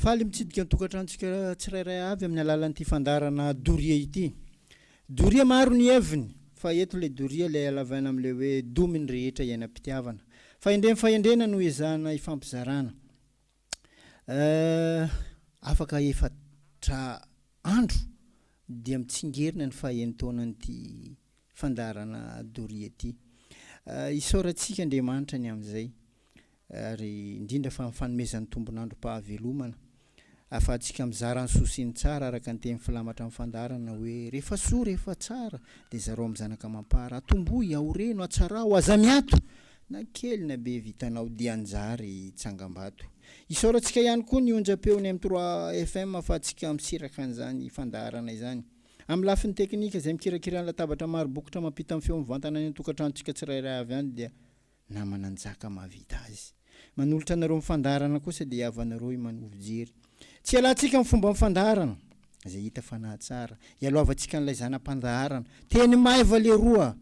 faly mitsidika nytokatrantsika tsirairay avy amin'ny alalan'ity fandarana doria ity. Doria maro ny heviny fa eto le doria le alavana am'le hoe dominy rehetra iainam-pitiavana. Fa indreny no izana ifampizarana. Afaka efatra andro dia mitsingerina ny fahaenitaonan'ity fandarana doria ity. Isaorantsika Andriamanitra ny am'izay. Ary indrindra fa fanomezan'ny tombon'androm-pahavelomana afahantsika mizara ny sosiny tsara araka ny teny filamatra amin'ny fandarana hoe rehefa soa rehefa tsara dia zareo amin'ny zanaka mampara atomboy aoreno atsarao aza miato na kely na be vitanao dia anjary tsangam-bato. Isaorantsika ihany koa ny onjam-peony M3 FM afahantsika misiraka an'izany fandarana izany. Amin'ny lafiny teknika izay mikirakira ny latabatra maro bokotra mampita amin'ny feo mivantana ny tokantranontsika tsirairay avy any dia namana anjaka mahavita azy. Manolotra anareo mifandarana kosa dia avanareo manovo jery. Tsy alantsika amin'ny fomba mifandarana izay hita fanahy tsara. Ialoavantsika n'ilay zanam-pandaharana. Teny Maiva Leroa.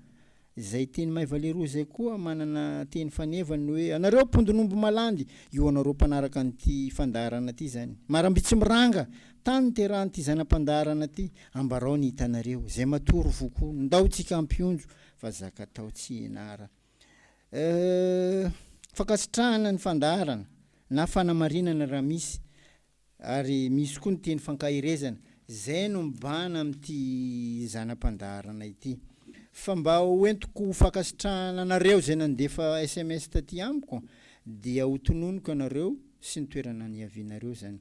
Izay teny Maiva Leroa izay koa manana teny fanevany hoe anareo mpondon'omby malandy io anareo mpanaraka an'ity fandarana ity zany. Marambitsy miranga tany terahan'ity zanam-pandarana ity ambarao ny hitanareo. Izay matory voko ndaotsika ampionjo fa zaka tao tsy enara. Fakasitrahana ny fandarana na fanamarinana raha misy ary misy koa ny teny fankahirezana zay no mibana amin'ity zanam-pandarana ity. Fa mba hoentiko fakasitrahana anareo zay nandefa SMS taty amiko dia hotononiko anareo sy ny toerana niavianareo zany.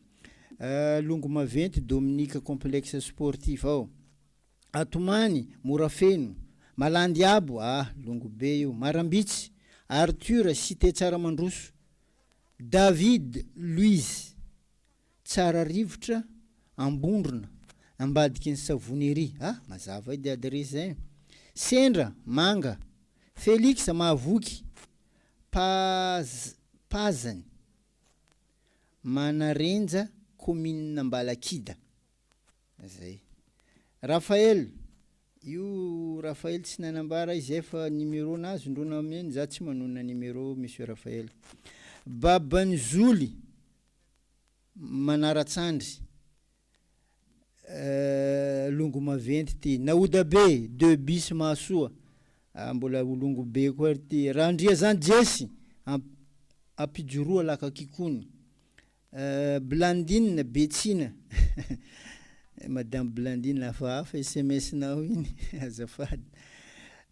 Longo Maventy Dominika complexe sportif ao. Atomany Morafeno Malandy Abo Longo be io. Marambitsy Arthur Cité Tsaramandroso. David Louise Tsara Rivotra Ambondrona ambadiky ny Savoniry. Mazava dia adresy zay. Sendra Manga Félix Mahavoky Pazany Manarenja commune Ambalakida. Zay. Raphaël io Raphaël tsy nanambara izy efa numéro nazy ndrona ameny za tsy manona numéro monsieur Raphaël. Babanzoly Manaratsandry Longo Maventy ty Naouda be 2 bis Mahasoa mbola Longo be koa ty Randria zany Jesse Apijoroa laka Kikony. Blandine Betsina Madame Blandine lafa SMS nao iny azafady.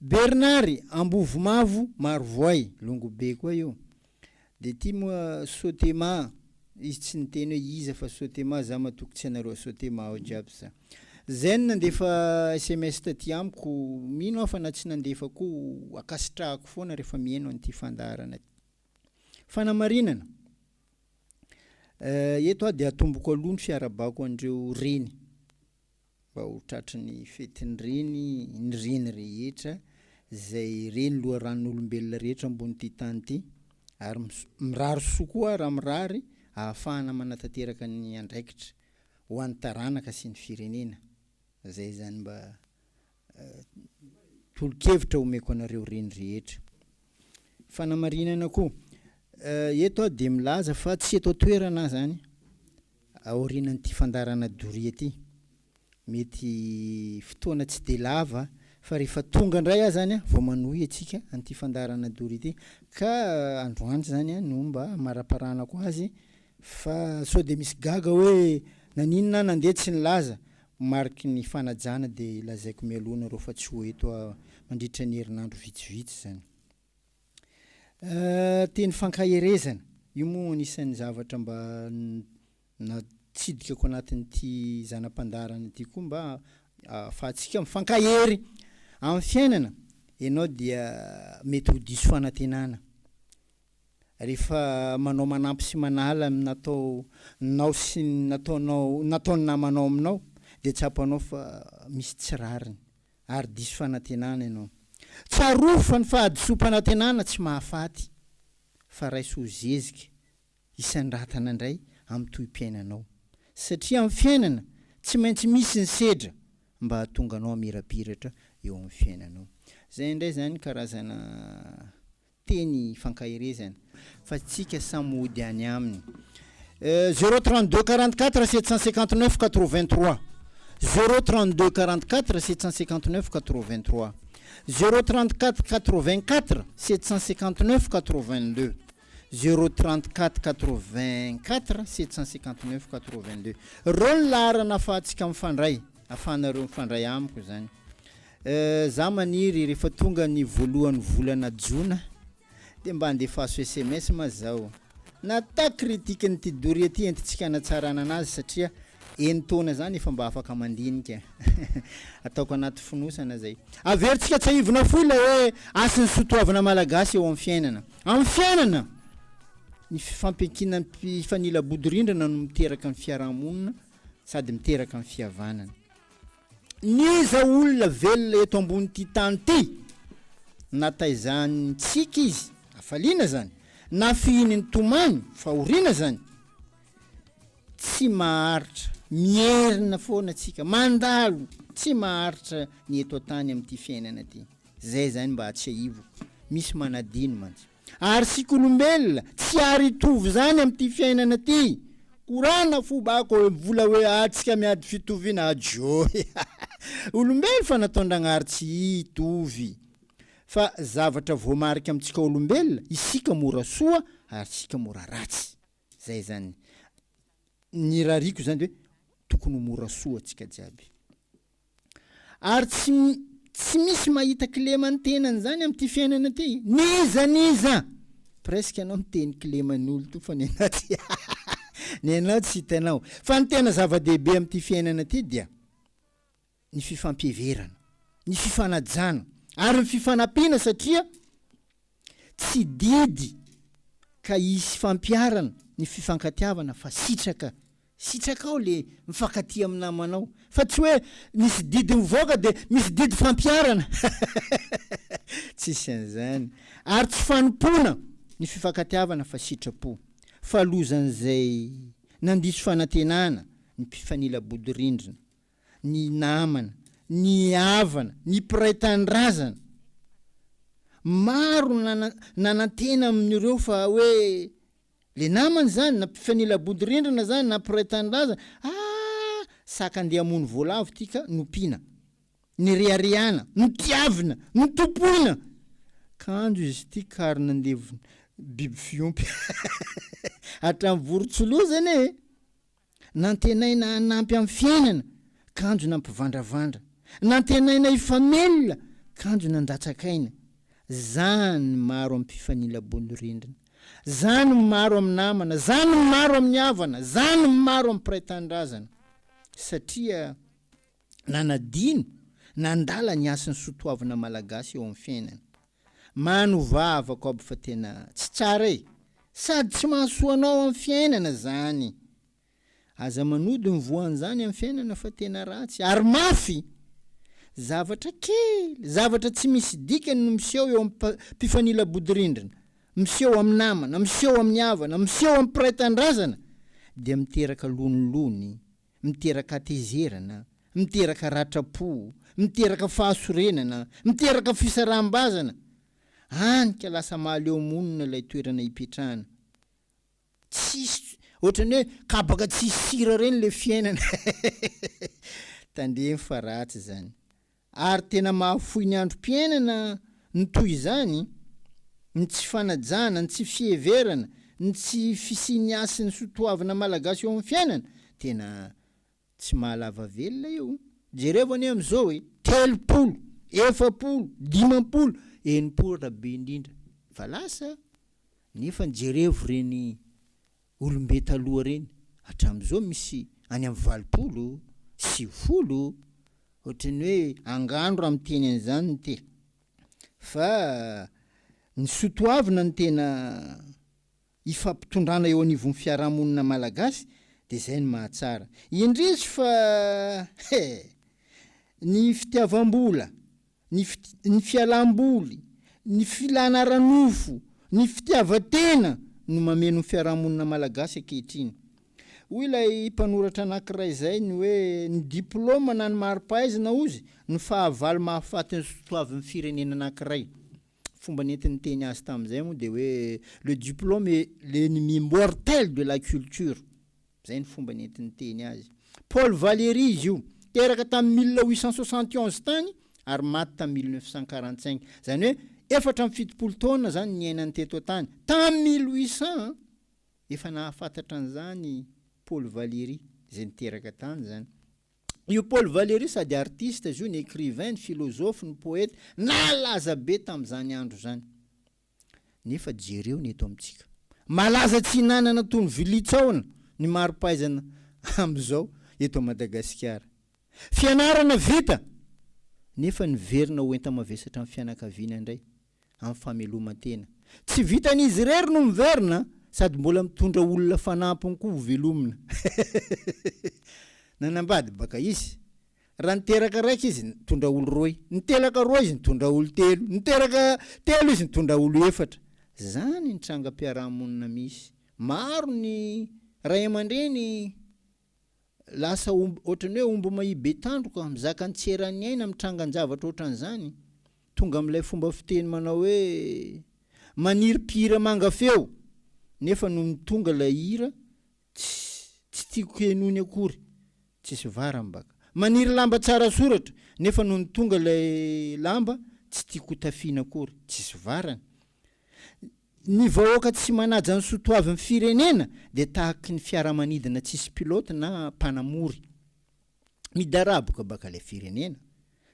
Bernard Ambovomavo Marovoay Longo be koa io. De ty moa Sotema izy tsy niteny hoe iza fa Sotema za matoky tsy anareo Sotema ao jiaby sa. Zen nandefa SMS taty amiko mino aho fa na tsy nandefa koa akasitrahako foana rehefa mieno an'ity fandarana. Fanamarinana. Eto dia atomboko aloha ny fiarabako andreo reny. Mba ho tratry ny fetiny reny, ny reny rehetra zay reny loharan'olombelona rehetra ambony ty tany ty. Ary mirary sokoa raha mirary ahafahana manatanteraka ny andraikitra ho an'ny taranaka sy ny firenena. Zay zany mba tolo-kevitra omeko anareo reny rehetra. Fanamarinana koa. Eto dia milaza fa tsy eto toerana zany aorinan'ity fandarana doria ty. Mety fotoana tsy de lava fa rehefa tonga ndray zany vao manohy atsika an'ity fandarana doria ty ka androany zany no mba maraparanako azy fa sao de misy gaga hoe naninona nandeha tsy nilaza mariky ny fanajana de lazaiko mialona reo fa tsy ho eto mandritra ny herinandro vitsivitsy zany. Teny fankahirezana io moa anisan'ny zavatra mba natsidikako anatin'ity zanam-pandarana ity koa mba ahafahantsika mifankahery amin'ny fiainana. Ianao dia mety ho diso fanantenana rehefa manao manampy sy manala nataonao sy nataony namanao aminao dia tsapanao fa misy tsy rariny ary diso fanantenana ianao. Tsaroa fa ny fahadisom-panantenana tsy mahafaty fa raisy ho zezika isan'ratana indray amin'ny tohim-piainanao satria amin'ny fiainana tsy maintsy misy ny sedra mba hahatonga anao amirapiratra eo amin'ny fiainanao. Zay indray zany karazana teny fankahirezana fa tsika samy mody any aminy. 032 44 759 83 032 44 759 83 034 84 759 82 034 84 759 82 reo ny laharana ahafahantsika mifandray ahafahanareo mifandray amiko zany za maniry rehefa tonga ny voalohan'ny volana jona de mba andefaso SMS mazao nata kritika ny ty doria ty entitsika anatsarana anazy satria entona zany efa mba afaka mandinika ataoko anaty finosana zay averitsika tsy ahivona foila hoe asin'ny sotoavana malagasy eo amin'ny fiainana ny fifampekina mpifanila bodirindrana no miteraka ny fiarahamonina sady miteraka ny fihavanana niza olona velona eto ambony ty tany ty nataizany tsika izy afaliana zany na fihiny ny tomany fahoriana zany tsy maharitra mierina foana tsika mandalo tsy maharitra ny eto tany amin'ty fiainana ty zay zany mba tsy aivo misy manadino mantsy ary sikolombelona tsy ary tovy zany amin'ty fiainana ty korana fobako vola hoe atsika miady fitoviana ajo olombelo fa nataondragnary tsy hitovy fa zavatra voamarika amintsika olombelona isika mora soa ary sika mora ratsy zay zany ny rariko zany hoe tokony mora soa tsika jiaby ary tsy misy mahita clément tenany zany amin'ty fiainana ty niza presque anao miteny cléman'olo to fa nenaty nenao tsy hitanao fa ny tena zava-dehibe amin'ty fiainana ty dia ny fifampiheverana ny fifanajana ary ny fifanampiana satria tsy didy ka isy fampiarana ny fifankatiavana fa sitraka ao le mifankatia amin'ny namanao fa tsy hoe misy didy mivoaka de misy didy fampiarana tsisy an'izany ary tsy fanompona ny fifankatiavana fa sitrapo falozan'izay nandiso fanantenana ny mpifanila bodirindrina ny namana ny havana ny piraitan-drazana maro nanantena amin'ireo fa hoe le namany zany na mpifanila bodirindrina zany na piraitan-drazana saka andeha amony voalavo tika nompiana ny riariana notiavina notopoina kanjo izy ty kary nandevo biby fiompy hatramin'ny vorotsoloa zany e nantenaina nampy amin'ny fiainana kanjo nampivandravandra nantenaina ifamelona kanjo nandatsakaina zany maro amin'ny mpifanila bodirindrina zany maro amin'ny namana zany maro amin'ny havana zany maro amin'ny piraitan-drazana satria nanadino nandala ny asin'ny sotoavana malagasy eo amin'ny fiainana manovavako aby fa tena tsy tsara e sady tsy mahasoanao amin'ny fiainana zany aza manody ny voany zany amin'ny fiainana fa tena ratsy ary mafy zavatra kely zavatra tsy misy dikany no miseho eo amin'ny mpifanila bodirindrina miseho amin'ny namana miseho amin'ny havana miseho amin'ny piraitan-drazana dia miteraka lonolony miteraka atezerana miteraka ratrapo miteraka fahasorenana miteraka fisaraham-bazana anika lasa mahaleo monina ilay toerana hipetrahana tsisy ohatrany hoe kabaka tsisy sira reny le fiainana tandremy fa ratsy zany ary tena mahafoy ny androm-piainana ny toy zany ny tsy fanajana ny tsy fiheverana ny tsy fisiniasy ny sotoavana malagasy eo amin'ny fiainana tena tsy mahalava velona io jereo any am'izao hoe 3 efapolo 5 enimpolo rabe indrindra fa lasa nefa nijerevo reny olombe taloha reny hatram'izao misy any amin'ny 20 50 ohatrany hoe angandro amin'ny teny an'izany ny te fa ny sotoavina ny tena ifampitondrana eo anivon'ny fiarahamonina malagasy de zay ny mahatsara indrisy fa ny fitiavam-bola ny fialam-boly ny filana ranofo ny fitiavan-tena no mameno ny fiarahamonina malagasy ankehitriny hoy ilay mpanoratra anankiray zay ny hoe ny diplôma na ny mari-pahaizana ozy ny fahavaly mahafaty ny sotoavin'ny firenena anankiray fomba nentin'ny teny azy tamin'izay moa de hoe le diplôme est l'ennemi mortel de la culture zay ny fomba nentiny teny azy. Paul Valéry izy io teraka tamin'ny 1871 tany ary maty tamin'ny 1945, zany hoe 4 taona zany niainany teto tany. Tamin'ny 1800 efa nahafantatra an'izany Paul Valéry zay niteraka tany zany. Io Paul Valéry sady artiste izy io, ny écrivain, ny philosophe, ny poète, nalaza be tamin'izany andro zany. Nefa jereo ny eto amintsika. Malaza tsy nanana tony vilitsaona ny maro-pahaizana am'izao eto Madagasikara. Fianarana vita nefa niverina ho enta-mavesatra amin'ny fianakaviana indray amin'ny famelomantena. Tsy vitan'izy irery no miverina sady mbola mitondra olona fanampiny koa velomina. Nanambady baka izy. Raha niteraka raiky izy nitondra olo roy, nitelaka roy izy nitondra olo telo, niteraka telo izy nitondra olo 4. Zany ny trangam-piarahamonina misy. Maro ny ray aman-dreny lasa ohatrany hoe omby mahibe tandroka mizaka ny tserany aina mitrangan-javatra ohatran'izany. Tonga amin'ilay fomba fiteny manao hoe maniry-pihira manga feo, nefa no tonga ilay hira tsy tiako henony akory, tsisy varany baka. Maniry lamba tsara soratra, nefa no tonga ilay lamba tsy tiako tafiana akory, tsisy varany. Ny vahoaka tsy manaja ny soatoavin'ny firenena dia tahaky ny fiaramanidina tsisy pilote na mpanamory. Midaraboka baka ilay firenena.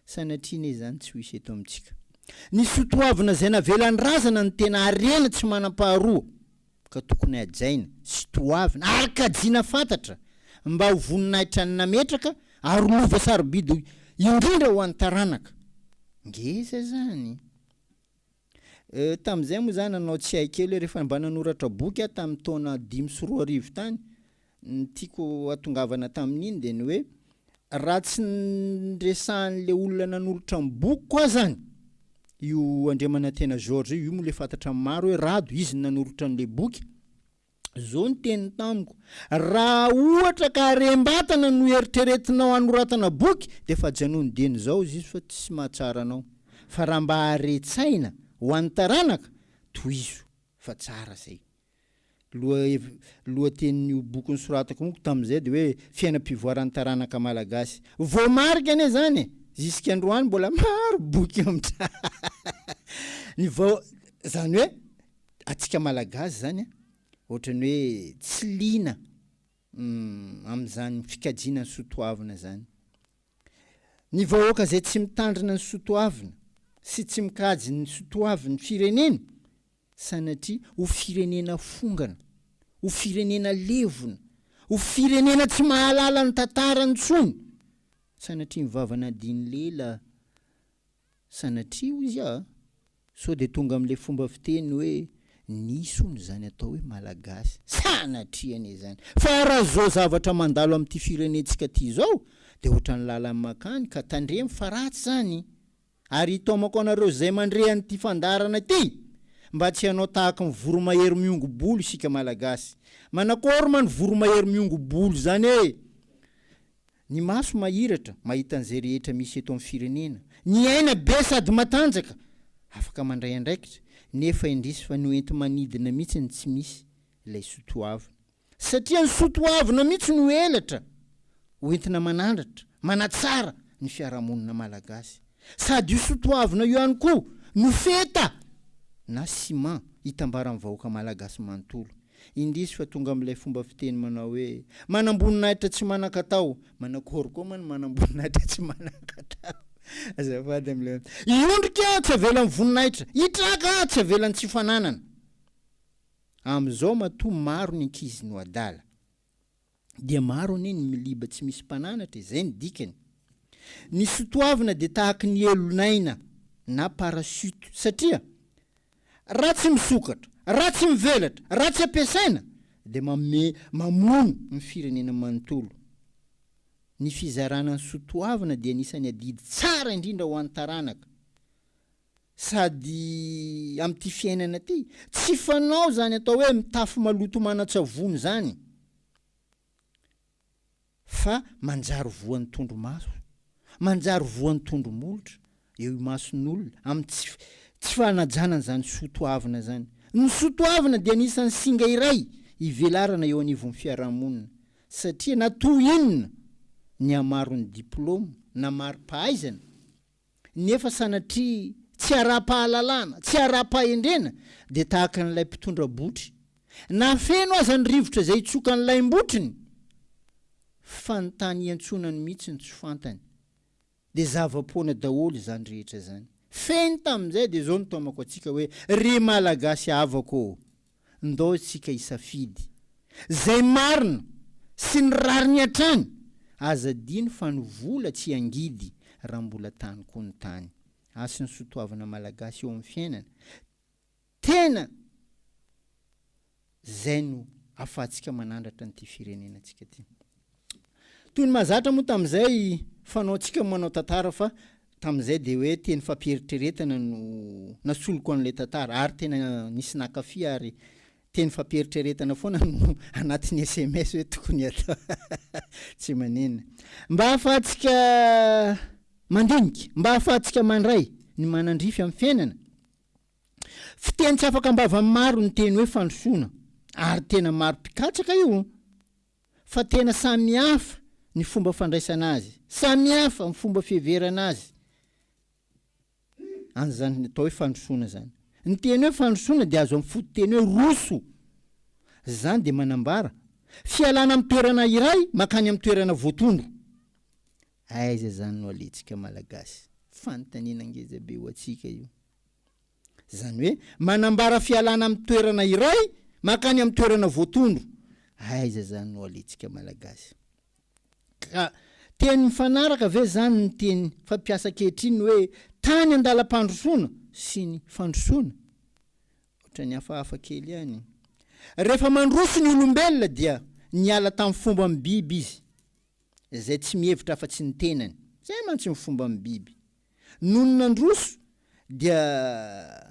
Sanatria izany tsy hoisy eto amintsika. Ny soatoavina izay navelan'ny razana ny tena harena tsy manam-paharoa ka tokony hajaina, soatoavina ary kajiana fantatra mba ho voninahitra ny nametraka ary lova sarobidy indrindra ho an'ny taranaka. Ngeza zany. Tamin'izay moa zany anao tsy hay kely rehefa mba nanoratra boky tamin'ny taona 5 tany, ny tiako atongavana tamin'iny dia ny hoe raha tsy nresahan'le olona nanoratra ny boky koa zany, io Andriamanantena George io moa le fantatra maro hoe rado izy nanoratra an'le boky. Zao ny teny tamiko, raha ohatra ka harem-batana no eritreretinao anoratana boky dia fa janony deny zao izy fa tsy mahatsara anao. Fa raha mba haretsaina ho an'ny taranaka tohizo fa tsara zay. Lohatenin'io boky nosoratako moko tamin'izay dia hoe fiainam-pivoaran'ny taranaka malagasy. Voamarika ane zany jusqu'à androany mbola maro boky amin'izany. Zany hoe atsika malagasy zany ohatrany hoe tsy liana amin'izany fikajiana ny soatoavina zany. Ny vahoaka izay tsy mitandrina ny soatoavina sy tsy mikajy ny soatoaviny firenena sanatria ho firenena fongana, ho firenena levona, ho firenena tsy mahalala ny tantarany tsony, sanatria mivavana diny lela, sanatria izy so dia tonga amin'ilay fomba fiteny hoe nisy hono zany atao hoe malagasy, sanatriany zany. Fa raha zao zavatra mandalo amin'ity firenentsika ty zao dia ohatran'ny lalan'ny makany ka tandremy fa ratsy zany. Ary hitomako anareo zay mandrehan'ity fandarana ty mba tsy hanao tahaka ny voromahery miongo-bolo isika malagasy. Manakory man voromahery miongo-bolo zany e. Ny maso mahiratra mahita an'izay rehetra misy eto amin'ny firenena, ny aina be sady matanjaka afaka mandray andraikitra, nefa indrisy fa ny enti manidina mihitsy ny tsy misy ilay soatoavina. Satria ny soatoavina mihitsy no elatra hoentina manandratra, manatsara ny fiarahamonina malagasy. Sady io soatoavina io ihany koa no feta na ciment hitambaran'ny vahoaka malagasy manontolo. Indrisy fa tonga amin'ilay fomba fiteny manao hoe manamboninahitra tsy manan-katao, manakory koa man manamboninahitra tsy manan-katao. Azafady amin'ilay iondrika tsy avelan'ny voninahitra, hitraka tsy avelan'ny tsy fananana. Am'izao matoa maro ny ankizy no adala, dia maro anie ny miliba tsy misy mpananatra, izay ny dikany. Ny soatoavina dia tahaky ny elonaina na parasute, satria raha tsy misokatra, raha tsy mivelatra, raha tsy ampiasaina dia mamono ny firenena manontolo. Ny fizarana ny soatoavina dia anisan'ny adidy tsara indrindra ho an'ny taranaka. Sady amin'ity fiainana ty tsy fanao zany atao hoe mitafy maloto mana-tsavony zany, fa manjary voan'ny tondromaso, manjary voan'ny tondromolotra eo mason'olona amin'ny tsy fanajanana zany soatoavina zany. Ny soatoavina dia anisan'ny singa iray ivelarana eo anivon'ny fiarahamonina, satria natoa enina ny amaro ny diplôma na maro-pahaizana nefa sanatria tsy ara-pahalalana tsy ara-pahendrena de tahaka n'ilay mpitondra botry na feno aza ny rivotra zay tsoka n'ilay mbotriny fanontany iantsonany mihitsy ny tsy fantany de zava-poana daholo zany rehetra zany feno tamin'izay de zao notomako atsika hoe ry malagasy avako ndao tsika isafidy zay marina sy ny rariny atrany aza diny fa ny vola tsy angidy raha mbola tany koa ny tany asy ny sotoavana malagasy eo amin'ny fiainana tena zay no afahantsika manandratra nyty firenenantsika ty toy ny mahazatra moa tamin'izay fanaontsika manao tantara fa tamin'izay de hoe teny fampieritrretana no nasoloko an'le tantara ary tena nisy nakafi ary teny fampieritrretana foana no anatin'ny SMS hoe tokony atao tsy manenina mba afahantsika mandinika mba afahantsika mandray ny manandrify amin'ny fiainana fiteny tsy afaka ambava maro ny teny hoe fandrosoana ary tena maro pikatsaka io fa tena samy hafa ny fomba fandraisana azy samy hafa ny fomba fiheverana azy an'izany atao hoe fandrosoana zany ny teny hoe fandrosoana de azo amin'ny foto-teny hoe roso zany de manambara fialana amin'ny toerana iray makany amin'ny toerana voatondro aiza zany no alentsika malagasy fanontaniana ngeza be ho atsika io zany hoe manambara fialana amin'ny toerana iray makany amin'ny toerana voatondro aiza zany no alentsika malagasy ka teny mifanaraka ve zany ny teny fampiasa kehitriny hoe tany andalam-pandrosoana sy ny fandrosoana ohatra ny hafahafa kely ihany rehefa mandroso ny olombelona dia niala tamin'ny fomba amin'ny biby izy zay tsy mihevitra afa tsy ny tenany zay mantsy ny fomba amin'ny biby noho ny nandroso dia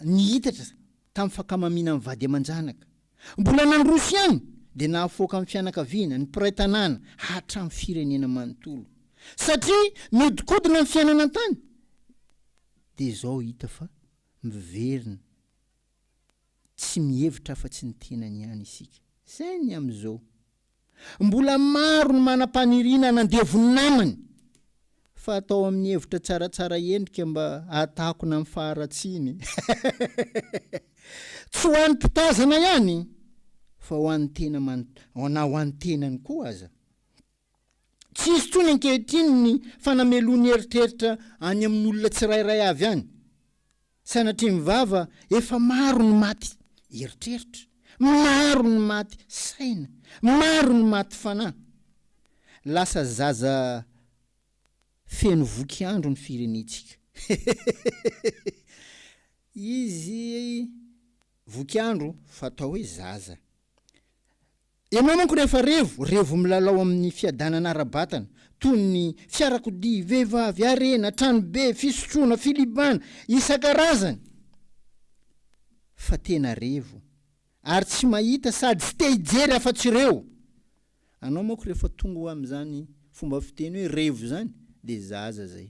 nihitatra tamin'ny fakamamina amin'ny vady aman-janaka mbola nandroso ihany de nahafoaka amin'ny fianakaviana ny mpiray tanàna hatramin'ny firenena manontolo satria miodikodina ny fiainana an-tany de zao hita fa miverina tsy mihevitra afa tsy ny tenany ihany isika zay ny am'izao mbola maro ny manam-paniriana nandevony namany fa atao amin'ny hevitra tsaratsara endrika mba atakona amin'ny faharatsiny tsy ho an'ny mpitazana ihany fa ho an'ny tena na ho an'ny tenany koa aza tsy isy tsony ankehitriny ny fanameloany eritreritra any amin'olona tsirairay avy any sanatria mivava efa maro ny maty eritreritra maro ny maty saina maro ny maty fanahy lasa zaza feno vokiandro ny firenetsika izy vokiandro fatao hoe zaza ianao manko rehefa revo milalao amin'ny fiadanana ara-batana toy ny fiarakodia vehivavy arena tranobe fisotroana filibana isan-karazany fa tena revo ary tsy mahita sady tsy te hijery afa-tsy ireo anao manko rehefa tonga ho amin'izany fomba fiteny hoe revo zany de zaza zay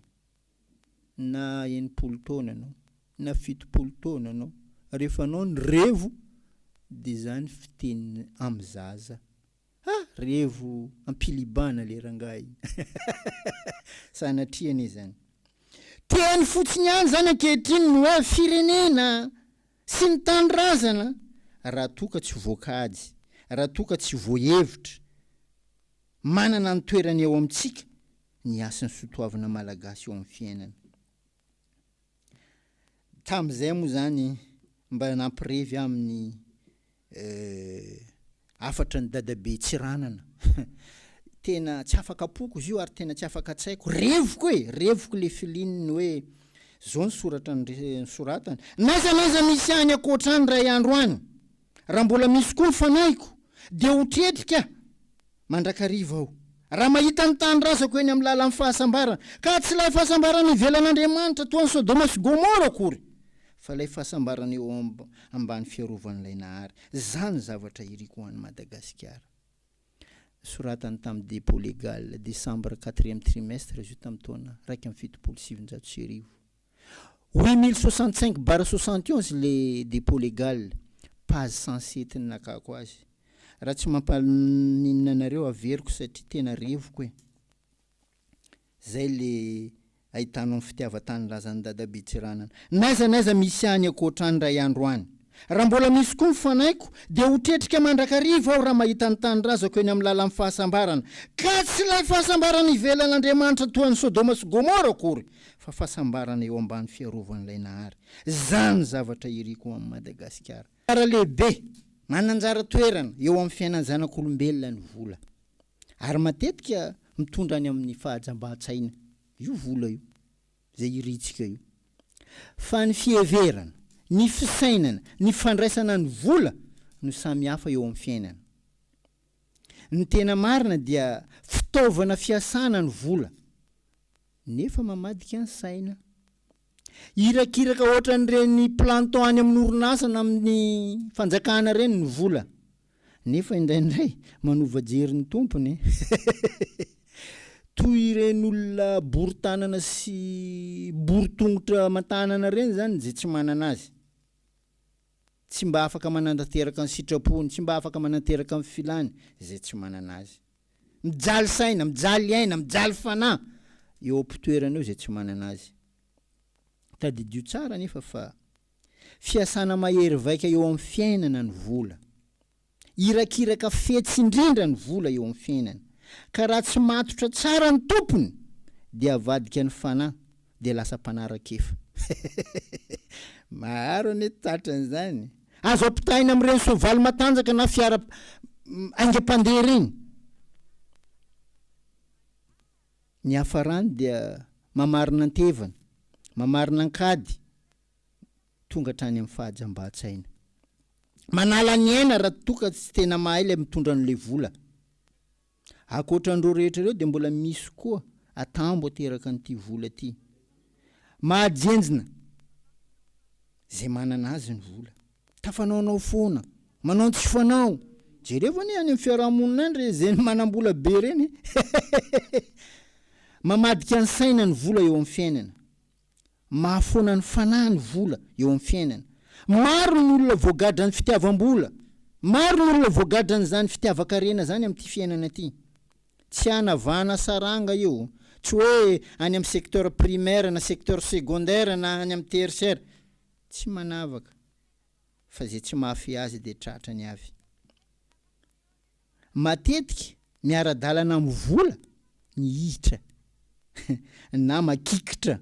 na 9 taona anao na 7 taona anao rehefa anao ny revo de zany fiteny am'zaza revo ampilibana le rangahy sanatriany zany teny fotsiny ihany zany ankehitriny ny hoe firenena sy ny tanindrazana raha toka tsy voakady raha toka tsy voahevitra manana ny toerany eo amintsika ny asan'ny sotoavana malagasy eo amin'ny fiainana tamin'izay moa zany mba nampirevy amin'ny afatra ny dadabe tsiranana tena tsy afaka poko izy io ary tena tsy afaka tsaiko revoko le filininy hoe zao ny soratra ny soratany naza misy any akoatrany ray andro any raha mbola misy koa ny fanaiko de hotretrika mandrakariva aho raha mahita ny tany razako eny amin'ny lalan'ny fahasambarana ka tsy lay fahasambarana ivelan'Andriamanitra toa ny Sodoma sy Gomora akory fa lay fahasambarana eo ambany fiarovan'ilay nahary zany zavatra iriko ho an'ny Madagasikara soratany tamin'ny dépôt légal décembre 4e trimestre izy io tamin'ny taona 1.7 8065/71 le dépôt légal page 107 nakako azy raha tsy mampaninina anareo averiko satria tena revoko e. Zay le ahitanao amin'ny fitiavan-tany lazan'ny dadabe Tsiranana. Naiza misy any akoatrany ray andro any. Raha mbola misy koa mifanaiko dia hotretrika mandrakariva aho raha mahita ny tany razako eny amin'ny lalan'ny fahasambarana. Ka tsy ilay fahasambarana ivelan'Andriamanitra toa ny Sodoma sy Gomora akory, fa fahasambarana eo ambany fiarovan'ilay Nahary. Zany zavatra iriko amin'ny Madagasikara. Ara lehibe mananjara toerana eo amin'ny fiainan'ny zanak'olombelona ny vola. Ary matetika mitondra any amin'ny fahajam-bahatsaina. Io vola io, zay iritsika io. Fa ny fieverana, ny fisainana, ny fandraisana ny vola no samy hafa eo amin'ny fiainana. Ny tena marina dia fitaovana fiasana ny vola, nefa mamadika ny saina. Irakiraka ohatra n'ireny planton any amin'ny orinasa na amin'ny fanjakana reny ny vola, nefa indraindray manova jerin'ny tompony. Toy ireny olona bory-tanana sy bory-tongotra aman-tanana reny zany zay tsy manana azy. Tsy mba afaka manantanteraka ny sitrapony, tsy mba afaka mananteraka ny filany, zay tsy manana azy. Mijaly saina, mijaly aina, mijaly fanahy eo am-pitoerana eo zay tsy manana azy. Tadidio tsara nefa fa fiasana mahery vaika eo amin'ny fiainana ny vola. Irakiraka fetsy indrindra ny vola eo amin'ny fiainana. Ka raha tsy matotra tsara ny tompony dia avadika ny fanahy dia lasa mpanarakefa. Maro ane tratran'izany. Azo ampitaina amin'ireny soavaly matanjaka na fiara aingam-pandeha reny. Ny hafarany dia mamarina antevana, mamarina ankady, tonga hatrany amin'ny fahajam-bahatsaina. Manala ny aina raha toka tsy tena mahay ilay mitondra an'ilay vola. Akoatran'ireo rehetra ireo dia mbola misy koa atambo ateraka an'ity vola ty. Mahajenjina zay manana azy ny vola. Tafanaonao foana, manao tsy fanao. Jerevany any amin'ny fiarahamonina any re zay manam-bola be reny. Mamadika ny saina ny vola eo amin'ny fiainana. Mahafoana ny fanahy ny vola eo amin'ny fiainana. Maro ny olona voagadra ny fitiavam-bola. Maro ny olona voagadra n'izany fitiavan-karena zany amin'ity fiainana ty. Tsy hanavana saranga io, tsy hoe any amin'ny secteur primaire na secteur secondaire na any amin'ny tertiaire. Tsy manavaka. Fa zay tsy mahafy azy dia tratrany avy. Matetika miara-dalana amin'ny vola ny hitra. Na makikitra,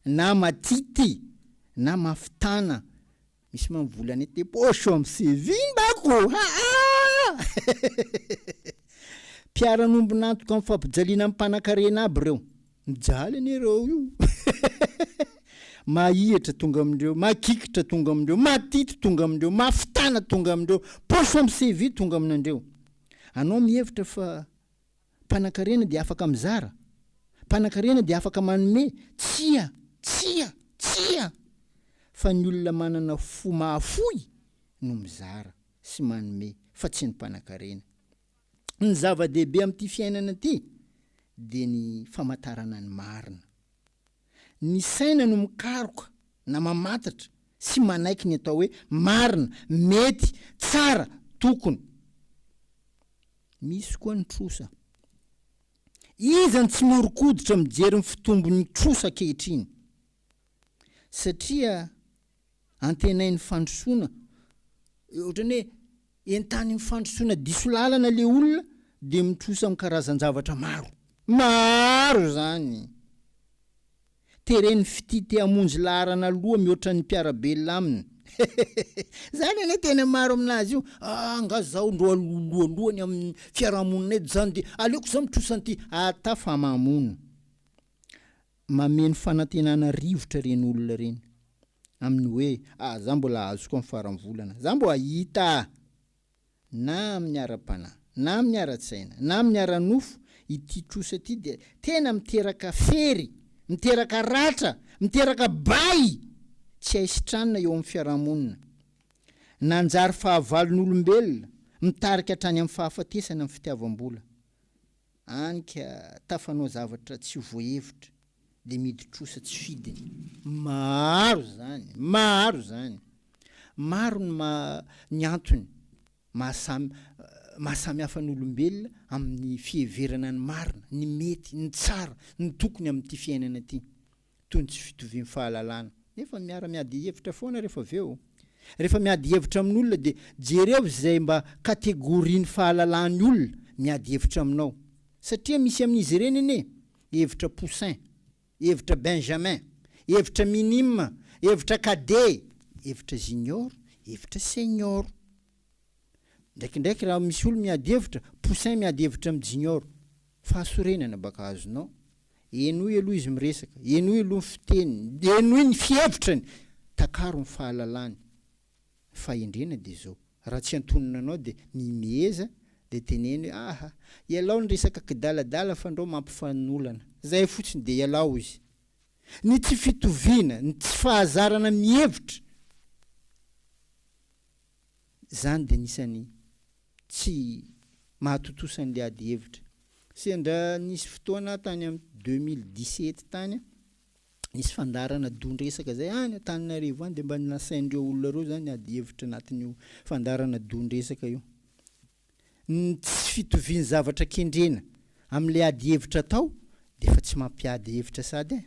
na matity, na mafitana. Misy mamvolany te posho amin'ny seviny bako. Piara-nombonantoka amin'ny fampijaliana amin'ny mpanan-karena aby reo. Mijaly an'ireo io. Mahihatra tonga amindreo, makikitra tonga amindreo, matity tonga amindreo, mafitana tonga amindreo, posho amin'ny sevy tonga aminandreo. Anao mihevitra fa mpanan-karena dia afaka mizara. Mpanan-karena dia afaka manome. Tsia. Fa ny olona manana fo mahafoy no mizara sy manome, fa tsy ny mpanan-karena. Ny zava-dehibe amin'ity fiainana ty dia ny famantarana ny marina. Ny saina no mikaroka na mamantatra sy manaiky ny atao hoe marina, mety, tsara, tokony. Misy koa ny trosa. Izany tsy morokoditra mijery ny fitombon'ny trosa ankehitriny. Satria antenain'ny fandrosoana, ohatrany hoe entany fandrosoana diso lalana le olona dia mitrosa amin'ny karazan-javatra maro. Maro zany. Tereny fitity hamonjy laharana loha mihoatra ny mpiarabelona aminy. Zany ane tena maro aminazy io. Nga zaho ndro alohalohany amin'ny fiarahamonina eto zany dia aleoko zao mitrosa an'ity. Ata fa mamono. Mameno fanantenana rivotra reny olona reny. Amin'ny hoe, za mbola azoko amin'ny faran'ny volana. Za mbo ahita. Na amin'ny ara-panahy, na amin'ny ara-tsaina, na amin'ny ara-nofo, ity trosa ity dia tena miteraka fery, miteraka ratra, miteraka bay. Tsy haisitranina eo amin'ny fiarahamonina. Nanjary fahavalon'olombelona, mitarika hatrany amin'ny fahafatesana amin'ny fitiavam-bola. Anika tafanao zavatra tsy voahevitra dia midy trosa tsy fidiny. Maro zany. Maro ny antony mahasamihafa n'olombelona amin'ny fiheverana ny marina, ny mety, ny tsara, ny tokony amin'ity fiainana ity, toy ny tsy fitovian'ny fahalalana. Nefa miara-miady hevitra foana rehefa aveo. Rehefa miady hevitra amin'olona dia jereo izay mba kategorian'ny fahalalany olona miady hevitra aminao. Satria misy amin'izy ireny anie hevitra poussin, hevitra benjamin, hevitra minime, hevitra cadet, hevitra junior, hevitra senior. Ndraikindraiky raha misy olo miady hevitra, poussin miady hevitra amin'ny junior, fahasorenana baka azonao. Enoy aloha izy miresaka, enoy aloha ny fiteniny, enoy ny fihevitrany, takaro ny fahalalany. Fahendrena dia zao. Raha tsy antonona anao dia mimeza dia teneny ialao ny resaka kidaladala fa andao mampifanolana. Zay fotsiny dia ialao izy. Ny tsy fitoviana, ny tsy fahazarana mihevitra, zany dia nisany tsy mahatotosan'le ady hevitra. Sendra nisy fotoana tany amin'ny 2017 tany, nisy fandarana don-dresaka zay any Antananarivo any dia mba nasaindreo olona reo zany ady hevitra anatin'io fandarana don-dresaka io. Ny tsy fitoviany zavatra kendrena amin'le ady hevitra tao dia fa tsy mampiady hevitra sady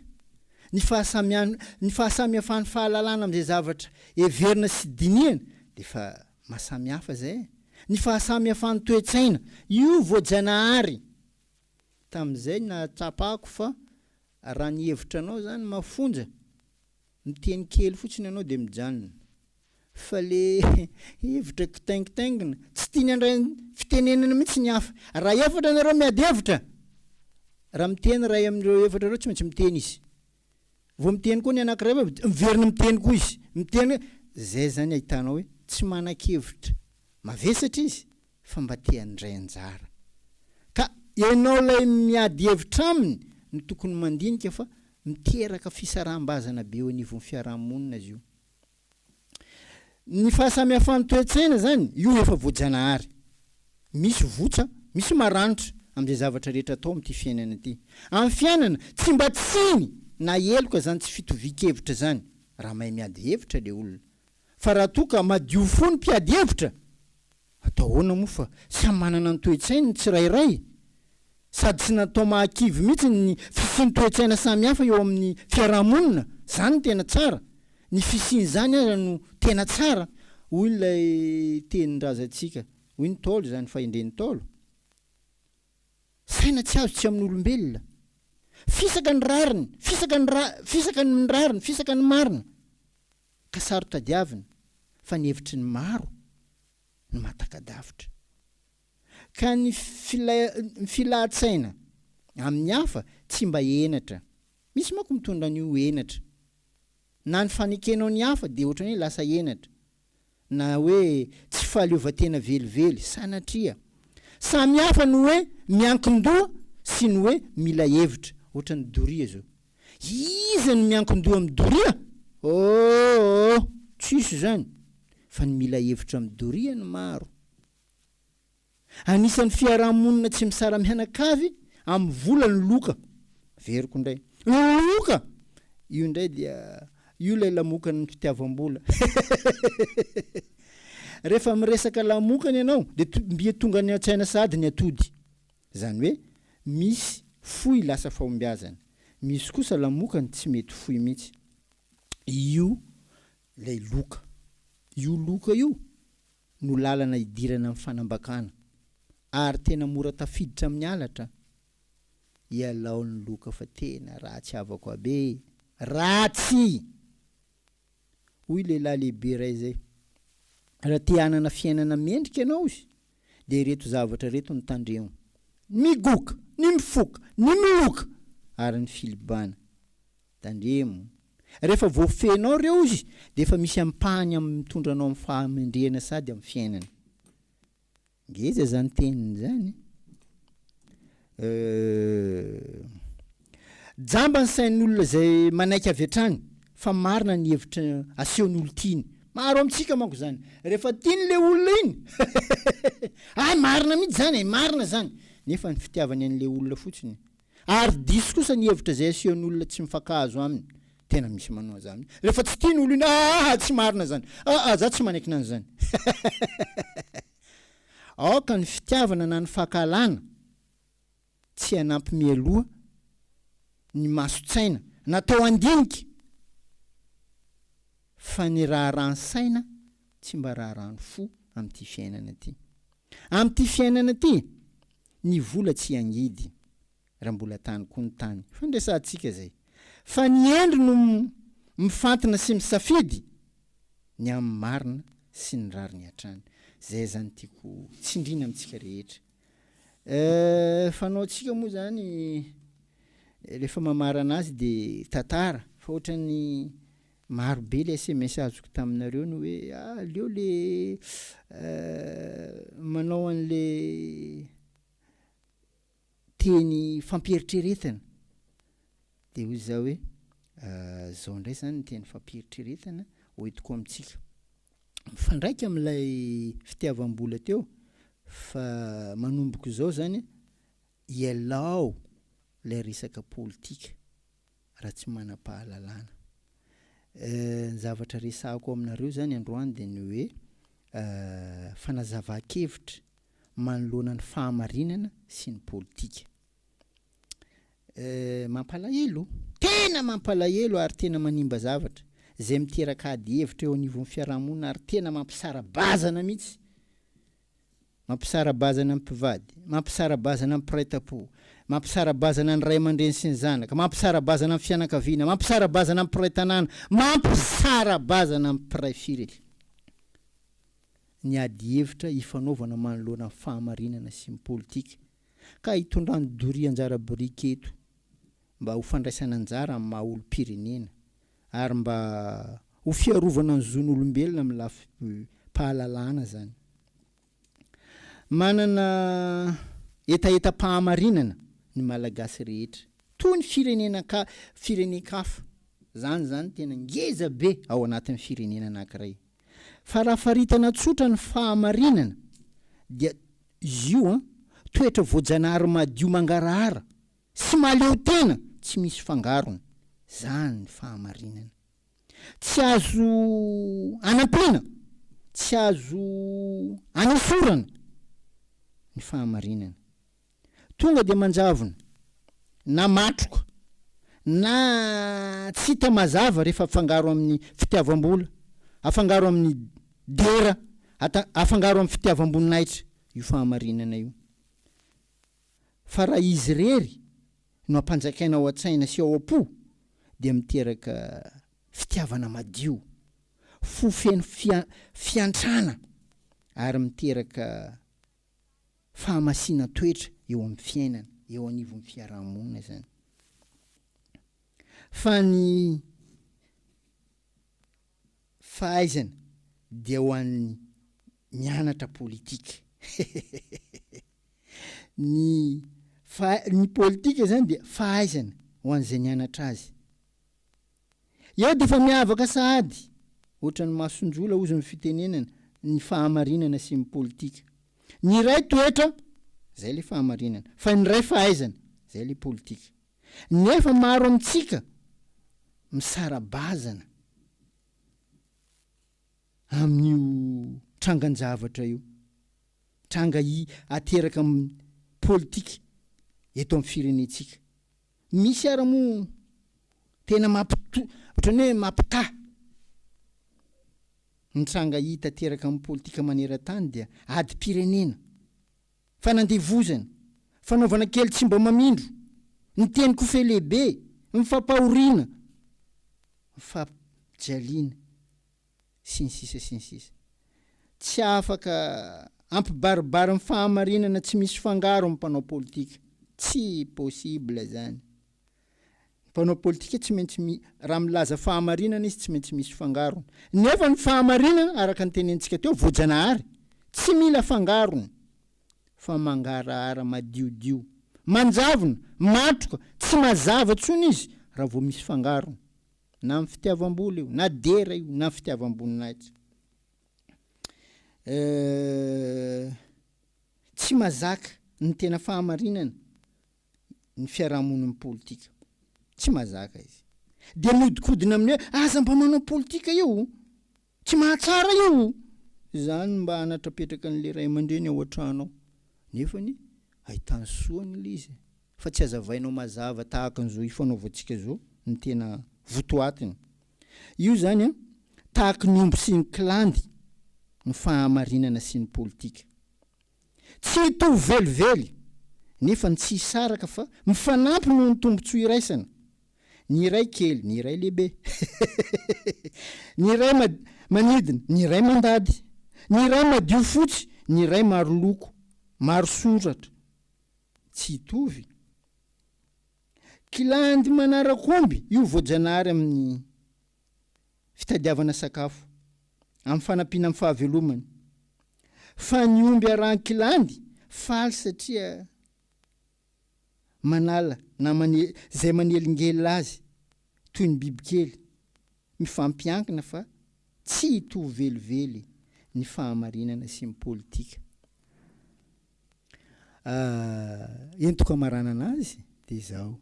ny fahasamihafan'ny fahalalana amin'izay zavatra heverina sy dinihana dia fa mahasamihafa zay. Ny fahasamihafan'ny toe-tsaina io voajanahary. Tamin'izay natsapako fa raha ny hevitra anao zany mafonja, miteny kely fotsiny anao dia mijanona. Fa le hevitra kitaingitaingina tsy tiany andray fitenenana mihitsy ny hafa. Raha efatra nareo miady hevitra, raha miteny ray amin'ireo efatra ireo tsy maintsy miteny izy. Vao miteny koa ny anankiray miverina miteny koa izy. Miteny zay zany ahitanao hoe tsy manan-kevitra. Mavesatra izy fa mba te handray anjara. Ka ianao lay miady hevitra aminy ny tokony mandinika fa miteraka fisaraham-bazana be eo anivon'ny fiarahamonina izy io. Ny fahasamihafan'ny toe-tsaina zany io efa voajanahary. Misy votsa, misy maranitra amin'izay zavatra rehetra atao amin'ity fiainana ity. Amin'ny fiainana tsy mba tsiny na eloka zany tsy fitovian-kevitra zany raha mahay miady hevitra le olona. Fa raha toa ka madio fo ny mpiady hevitra, atao ahoana moa fa samy manana ny toe-tsaina ny tsirairay, sady tsy natao mahakivy mihitsy ny fisiany toe-tsaina samihafa eo amin'ny fiarahamonina. Zany tena tsara. Ny fisiany zany ara no tena tsara. Hoy ilay tenin-drazantsika, hoy ny Ntaolo zany fahendren'ny Ntaolo. Saina tsy azo tsy amin'olombelona. Fisaka ny rariny, fisaka ny rariny, fisaka ny marina. Ka sarotra diavina fa ny hevitry ny maro ny mahatakadavitra. Ka ny filahatsaina amin'ny hafa tsy mba enatra. Misy manko mitondra an'io enatra. Na ny fanekenao ny hafa dia ohatrany hoe lasa enatra. Na hoe tsy fahaleovan-tena velively, sanatria. Samy hafa no hoe miankin-doha sy ny hoe mila hevitra. Ohatrany doria zao. Iza ny miankin-doha amin'ny doria? Tsisy zany. Fa ny mila hevitra amin'ny doria ny maro. Anisan'ny fiarahamonina tsy misara mianakavy amin'ny vola ny loka. Veriko indray. Loka! Io indray dia io lay lamokany ny fitiavam-bola. Rehefa miresaka lamokany ianao dia mbia tonga ny an-tsaina sady ny atody. Zany hoe misy fohy lasa fahombiazana. Misy kosa lamokany tsy mety fohy mihitsy. Io lay loka. Io loka io no lalana idirana amin'ny fanambakana. Ary tena mora tafiditra amin'ny alatra. Ialao ny loka fa tena ratsy avako abe. Ratsy! Hoy lehilahy lehibe ray zay. Raha te hanana fiainana mendrika ianao izy, dia reto zavatra reto ny tandremo. Migoka, ny mifoka, ny miloka, ary ny filibana. Tandremo. Rehefa voafenao reo izy, dia efa misy ampahany amin'ny mitondra anao amin'ny fahamendrena sady amin'ny fiainana. Ngeza zany teniny zany. Jamba ny sain'olona zay manaiky avy hatrany, fa marina ny hevitra asehon'olo tiany. Maro amintsika manko zany. Rehefa tiany le olona iny, marina mihitsy zany, marina zany. Nefa ny fitiavany an'le olona fotsiny. Ary diso kosa ny hevitra zay asehon'olona tsy mifankahazo aminy. Tena misy manao zany. Rehefa tsy tiany olo iny, tsy marina zany. Za tsy manaikina an'izany. aoka ny fitiavana na ny fahakalana tsy hanampy mialoha ny masotsaina natao andinika fa ny raharan-saina tsy mba raharano fo amin'ity fiainana ity. Amin'ity fiainana ity ny vola tsy angidy raha mbola tany koa ny tany fandraisantsika zay, fa ny endry no mifantina sy misafidy ny amin'ny marina sy ny rariny hatrany. Zay zany tiako tsindrina amintsika rehetra. Fanaontsika moa zany rehefa mamarana azy de tantara fa ohatrany marobe le SMS azoko taminareo ny hoe aleo le manao an'le teny fampieritrretana de hoy zao hoe zao ndray zany ny teny fampieritrretana hoentiko amintsika mifandraika amin'ilay fitiavam-bola teo fa manomboko zao zany ialao lay resaka politika raha tsy manam-pahalalana. Ny zavatra resahako aminareo zany androany de ny hoe fanazava-kevitra manoloana ny fahamarinana sy ny politika. Mampalahelo, tena mampalahelo ary tena manimba zavatra zay miteraka ady hevitra eo anivon'ny fiarahamonina ary tena mampisarabazana mihitsy. Mampisarabazana amin'ny mpivady, mampisarabazana amin'ny mpiray-tam-po, mampisarabazana ny ray aman-dreny sy ny zanaka, mampisarabazana amin'ny fianakaviana, mampisarabazana amin'ny mpiray tanàna, mampisarabazana amin'ny mpiray fireny. Ny ady hevitra hifanaovana manoloana ny fahamarinana sy ny politika ka hitondrany doria anjara biriky eto mba ho fandraisana anjara amin'ny maha olom-pirenena ary mba ho fiarovana ny zon'olombelona amin'ny lafi-pahalalana zany. Manana etaeta-pahamarinana ny malagasy rehetra toy ny firenekafa zany tena ngeza be ao anatin'ny firenena anankiray. Fa raha faritana tsotra ny fahamarinana dia io toetra voajanahary madio mangarahara sy maleo tena tsy misy fangarony. Zany ny fahamarinana. Tsy azo anampiana, tsy azo anasorana ny fahamarinana. Tonga de manjavona na matroka na tsy hita mazava rehefa afangaro amin'ny fitiavam-bola, afangaro amin'ny dera, afangaro amin'ny fitiavam-boninahitra io fahamarinana io. Fa raha izy rery no ampanjakaina ao an-tsaina sy ao am-po de miteraka fitiavana madio, fo fiantrana ary miteraka fahamasina toetra eo amin'ny fiainana, eo anivon'ny fiarahamonina zany. Fa ny fahaizana dia ho an'ny mianatra politika. Ny politika zany dia fahaizana ho an'izay nianatra azy. Eo de fa miavaka sahady ohatran'ny masonjola ozy ny fitenenana ny fahamarinana sy ny politika. Ny ray toetra zay le fahamarinana, fa ny ray fahaizana zay le politika. Nefa maro amintsika misarabazana amin'io trangan-javatra io, tranga ateraka amin'ny politika eto amin'ny firenetsika. Misy ara moa tena ohatrany hoe mampita ny tranga hita ateraka amin'ny politika maneran-tany dia adi-pirenena, fanandevozana, fanaovana kely tsy mba mamindro, ny teny kofe lehibe, ny fampahoriana, fampijaliana sy ny sisa. Tsy afaka ampibaribary ny fahamarinana tsy misy fangaro amin'ny mpanao politika. Tsy possible zany. Mpanao politika tsy maintsy raha milaza fahamarinana izy tsy maintsy misy fangarony. Nefa ny fahamarinana araka ny tenentsika teo voajanahary tsy mila fangarony fa mangarahara madiodio, manjavona, matroka, tsy mazava tsony izy raha vao misy fangarony. Na amin'ny fitiavam-bola io, na dera io, na fitiavam-boninahitra. Tsy mazaka ny tena fahamarinana ny fiarahamoniny politika. Tsy mazaka izy. De miodikodina amin'ny hoe aza mba manao politika io, tsy mahatsara io. zany mba hanatrapetraka n'le ray aman-dreny ao an-trano ao nefany ahitany soany le izy fa tsy azavainao mazava tahaka an'izao ifanaovantsika zao ny tena votoatiny io zany a tahaka ny omby sy ny kilandy ny fahamarinana sy ny politika tsy hitovy velively nefa tsy hisaraka fa mifanampy noho ny tombontsoa iraisana ny iray kely ny iray lehibe ny iray manidina ny iray mandady ny iray madio fotsy ny iray maro loko maro soratra tsy hitovy kilandy manarakomby io voajanahary amin'ny fitadiavana sakafo amin'ny fanampiana amin'ny fahavelomany fa ny omby aran-kilandy faly satria manala na zay manelingely azy toy ny bibikely mifampiankina fa tsy hitovy velively ny fahamarinana sy ny politika entoko amarana anazy dia izao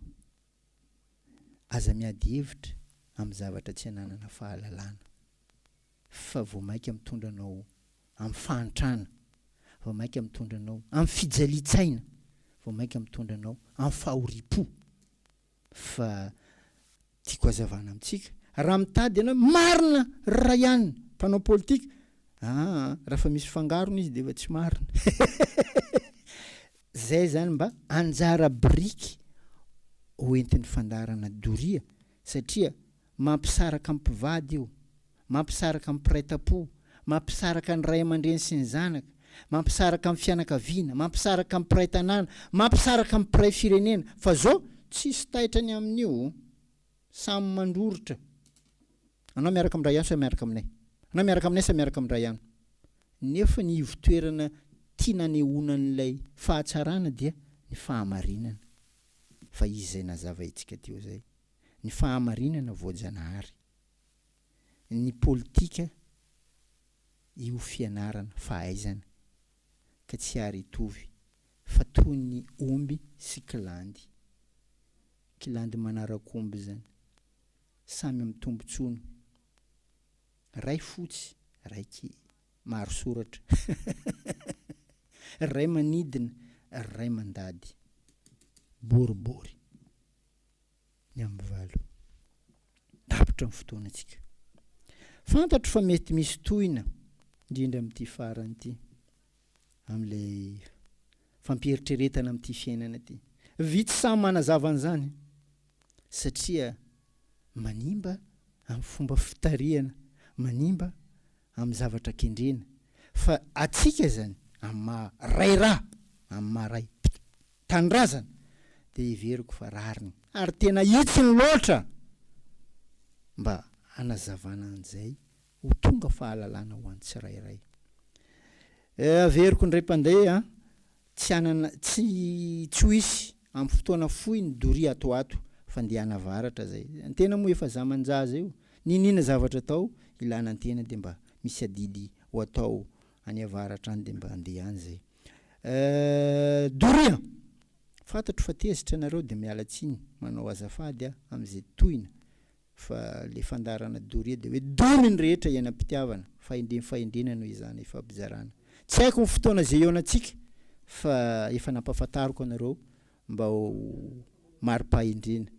aza miady hevitra amin'ny zavatra tsy ananana fahalalana fa vao mainka mitondra anao amin'ny fahantrana vao mainka mitondra anao amin'ny fijalitsaina vao mainka mitondra anao amin'ny fahoripo fa tiako hazavana amintsika raha mitady ianao marina ray ihany mpanao politika raha fa misy fangarony izy dia efa tsy marina zay zany mba anjara biriky hoentin'ny fandarana doria satria mampisaraka amin'ny mpivady io mampisaraka amin'ny piraita-po mampisaraka ny ray aman-dreny sy ny zanaka mampisaraka amin'ny fianakaviana mampisaraka amin'ny pirai-tanàna mampisaraka amin'ny piray firenena fa zao tsisy taitra ny amin'io samy mandroritra anao miaraka amin'ray ihany sa miaraka aminay anao miaraka aminay sa miaraka amin'ray ihany nefa ny ivotoerana tia nanehoanan'ilay fahatsarana dia ny fahamarinana fa izy zay nazava itsika teo zay ny fahamarinana voajanahary ny politika io fianarana fahaizana ka tsy ary hitovy fa toy ny omby sy kilandy manarakomby zany samy amin'ny tombontsoany ray fotsy raiky maro soratra ray manidina ray mandady boribory ny amin'ny valo tapitra amin'ny fotoanantsika fantatro fa mety misy tohina indrindra amin'ity farany ity amin'ilay fampieritreretana amin'ity fiainana ity vitsy samy manazava an'izany satria manimba amin'ny fomba fitariana manimba amin'ny zavatra kendrena fa atsika zany amin'ny ray raha amin'ny maray tandrazana dia iveriko fa rariny ary tena hitsiny loatra mba hanazavana an'izay ho tonga fahalalana ho an'ny tsirairay averiko indray mpandeha tsy anana tsy hoisy amin'ny fotoana fohy ny doria atoato fandehana avaratra zay antena moa efa zamanjaza io ninina zavatra atao ilana antena dia mba misy adidy ho atao any avaratra any dia mba andeha any zay doria fantatro fa tezitra anareo dia miala tsiny manao azafady amin'izay tohina fa le fandarana doria dia hoe dominy rehetra ianam-pitiavana fahendrena no izany ifampizarana tsy haiko ny fotoana zay eo antsika fa efa nampahafantariko anareo mba ho mari-pahendrena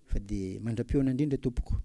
fa dia mandram-peona indrindra tompoko